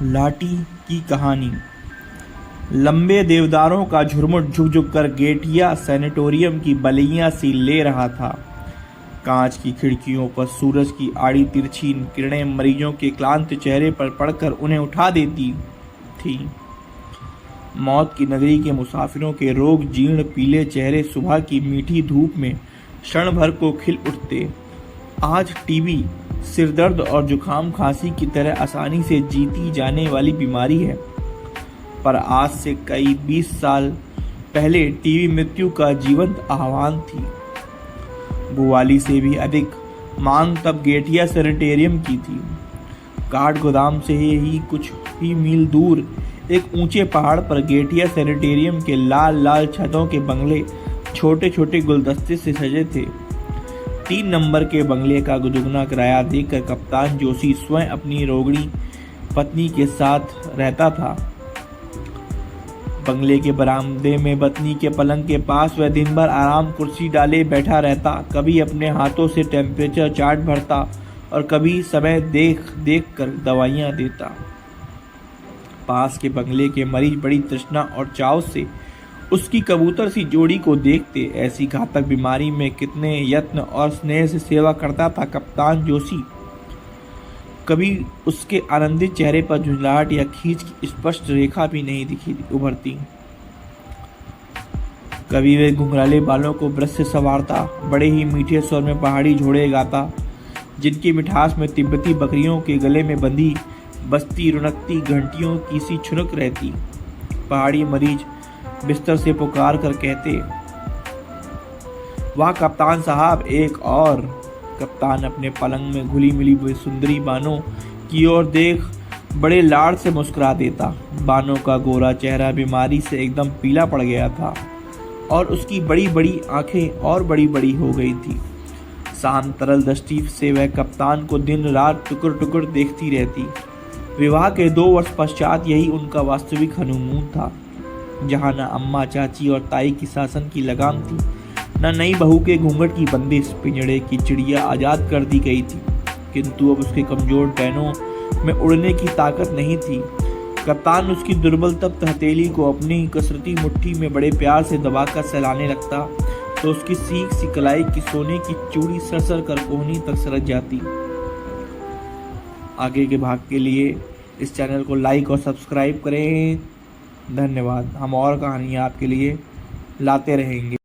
लाठी की कहानी। लंबे देवदारों का झुरमुट झुक झुक कर गेटिया सैनिटोरियम की बलियां सी ले रहा था। कांच की खिड़कियों पर सूरज की आड़ी तिरछी किरणें मरीजों के क्लांत चेहरे पर पड़कर उन्हें उठा देती थी। मौत की नगरी के मुसाफिरों के रोग जीर्ण पीले चेहरे सुबह की मीठी धूप में क्षण भर को खिल उठते। आज टीबी सिरदर्द और जुकाम खांसी की तरह आसानी से जीती जाने वाली बीमारी है, पर आज से कई 20 साल पहले टीबी मृत्यु का जीवंत आह्वान थी। बुवाली से भी अधिक मांग तब गेटिया सैनिटेरियम की थी। काठ गोदाम से ही कुछ ही मील दूर एक ऊंचे पहाड़ पर गेटिया सैनिटेरियम के लाल लाल छतों के बंगले छोटे छोटे गुलदस्ते से सजे थे। 3 नंबर के बंगले का दुगना किराया देकर कप्तान जोशी स्वयं अपनी रोगड़ी पत्नी के साथ रहता था। बंगले के बरामदे में पत्नी के पलंग के पास वह दिन भर आराम कुर्सी डाले बैठा रहता। कभी अपने हाथों से टेम्परेचर चार्ट भरता और कभी समय देख देख कर दवाइयां देता। पास के बंगले के मरीज बड़ी तृष्णा और चाव से उसकी कबूतर सी जोड़ी को देखते। ऐसी घातक बीमारी में कितने यत्न और स्नेह से सेवा करता था कप्तान जोशी। कभी उसके आनंदित चेहरे पर झुंझलाहट या खींच की स्पष्ट रेखा भी नहीं दिखी उभरती। कभी वे घुंघराले बालों को ब्रश से संवारता, बड़े ही मीठे स्वर में पहाड़ी झोड़े गाता, जिनकी मिठास में तिब्बती बकरियों के गले में बंधी बस्ती रुनकती घंटियों की सी छुनक रहती। पहाड़ी मरीज बिस्तर से पुकार कर कहते, वाह कप्तान साहब, एक और। कप्तान अपने पलंग में घुली मिली हुई सुंदरी बानो की ओर देख बड़े लाड़ से मुस्कुरा देता। बानो का गोरा चेहरा बीमारी से एकदम पीला पड़ गया था और उसकी बड़ी बड़ी आंखें और बड़ी बड़ी हो गई थी। शांत तरल दृष्टि से वह कप्तान को दिन रात टुकुर टुकुर देखती रहती। विवाह के 2 वर्ष पश्चात यही उनका वास्तविक हनीमून था, जहाँ न अम्मा चाची और ताई की शासन की लगाम थी, न नई बहू के घूंघट की बंदिश। पिंजड़े की चिड़िया आजाद कर दी गई थी, किंतु अब उसके कमजोर टहनों में उड़ने की ताकत नहीं थी। कप्तान उसकी दुर्बल तप्त हथेली को अपनी कसरती मुट्ठी में बड़े प्यार से दबाकर सहलाने लगता तो उसकी सीख सी कलाई की सोने की चूड़ी सरसर कर कोहनी तक सरक जाती। आगे के भाग के लिए इस चैनल को लाइक और सब्सक्राइब करें। धन्यवाद। हम और कहानियाँ आपके लिए लाते रहेंगे।